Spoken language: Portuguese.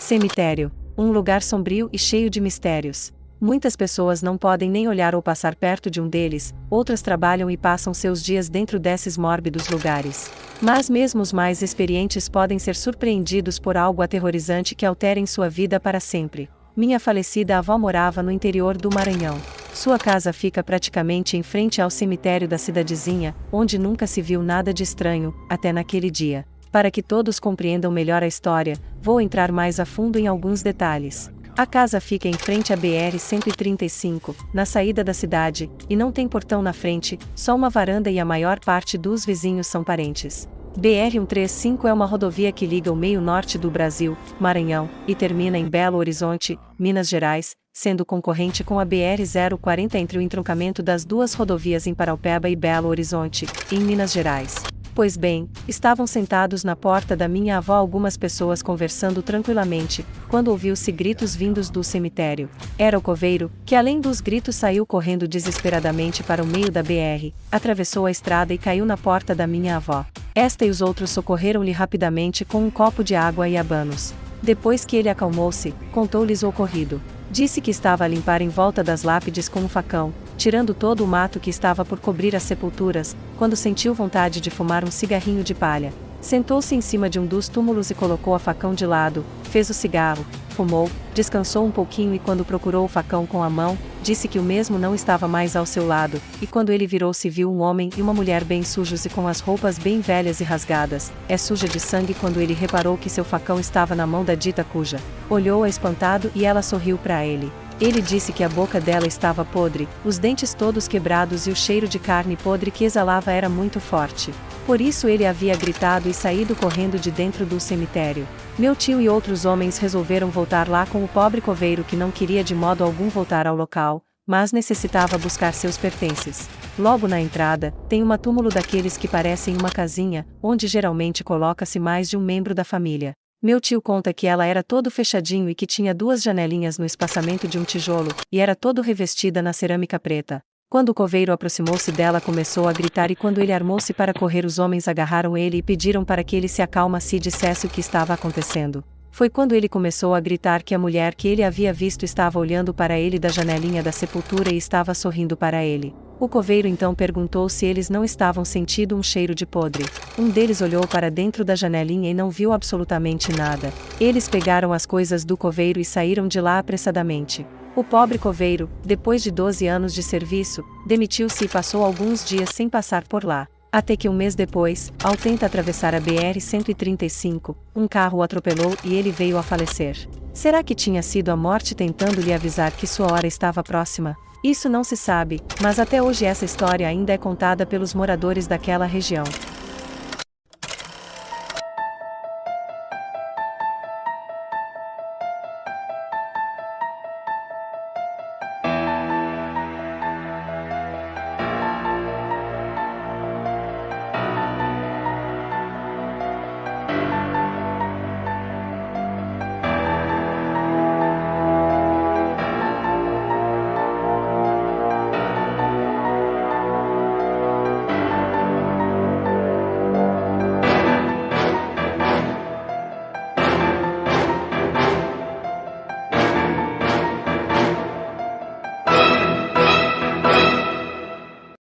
Cemitério. Um lugar sombrio e cheio de mistérios. Muitas pessoas não podem nem olhar ou passar perto de um deles, outras trabalham e passam seus dias dentro desses mórbidos lugares. Mas mesmo os mais experientes podem ser surpreendidos por algo aterrorizante que altere sua vida para sempre. Minha falecida avó morava no interior do Maranhão. Sua casa fica praticamente em frente ao cemitério da cidadezinha, onde nunca se viu nada de estranho, até naquele dia. Para que todos compreendam melhor a história, vou entrar mais a fundo em alguns detalhes. A casa fica em frente à BR-135, na saída da cidade, e não tem portão na frente, só uma varanda e a maior parte dos vizinhos são parentes. BR-135 é uma rodovia que liga o meio norte do Brasil, Maranhão, e termina em Belo Horizonte, Minas Gerais, sendo concorrente com a BR-040 entre o entroncamento das duas rodovias em Paraupeba e Belo Horizonte, em Minas Gerais. Pois bem, estavam sentados na porta da minha avó algumas pessoas conversando tranquilamente, quando ouviu-se gritos vindos do cemitério. Era o coveiro, que além dos gritos saiu correndo desesperadamente para o meio da BR, atravessou a estrada e caiu na porta da minha avó. Esta e os outros socorreram-lhe rapidamente com um copo de água e abanos. Depois que ele acalmou-se, contou-lhes o ocorrido. Disse que estava a limpar em volta das lápides com um facão, tirando todo o mato que estava por cobrir as sepulturas, quando sentiu vontade de fumar um cigarrinho de palha. Sentou-se em cima de um dos túmulos e colocou a facão de lado, fez o cigarro, fumou, descansou um pouquinho e quando procurou o facão com a mão, disse que o mesmo não estava mais ao seu lado, e quando ele virou-se viu um homem e uma mulher bem sujos e com as roupas bem velhas e rasgadas, suja de sangue quando ele reparou que seu facão estava na mão da dita cuja. Olhou-a espantado e ela sorriu para ele. Ele disse que a boca dela estava podre, os dentes todos quebrados e o cheiro de carne podre que exalava era muito forte. Por isso ele havia gritado e saído correndo de dentro do cemitério. Meu tio e outros homens resolveram voltar lá com o pobre coveiro que não queria de modo algum voltar ao local, mas necessitava buscar seus pertences. Logo na entrada, tem uma túmulo daqueles que parecem uma casinha, onde geralmente coloca-se mais de um membro da família. Meu tio conta que ela era todo fechadinho e que tinha duas janelinhas no espaçamento de um tijolo, e era todo revestida na cerâmica preta. Quando o coveiro aproximou-se dela começou a gritar e quando ele armou-se para correr os homens agarraram ele e pediram para que ele se acalmasse e dissesse o que estava acontecendo. Foi quando ele começou a gritar que a mulher que ele havia visto estava olhando para ele da janelinha da sepultura e estava sorrindo para ele. O coveiro então perguntou se eles não estavam sentindo um cheiro de podre. Um deles olhou para dentro da janelinha e não viu absolutamente nada. Eles pegaram as coisas do coveiro e saíram de lá apressadamente. O pobre coveiro, depois de 12 anos de serviço, demitiu-se e passou alguns dias sem passar por lá. Até que um mês depois, ao tentar atravessar a BR-135, um carro o atropelou e ele veio a falecer. Será que tinha sido a morte tentando lhe avisar que sua hora estava próxima? Isso não se sabe, mas até hoje essa história ainda é contada pelos moradores daquela região.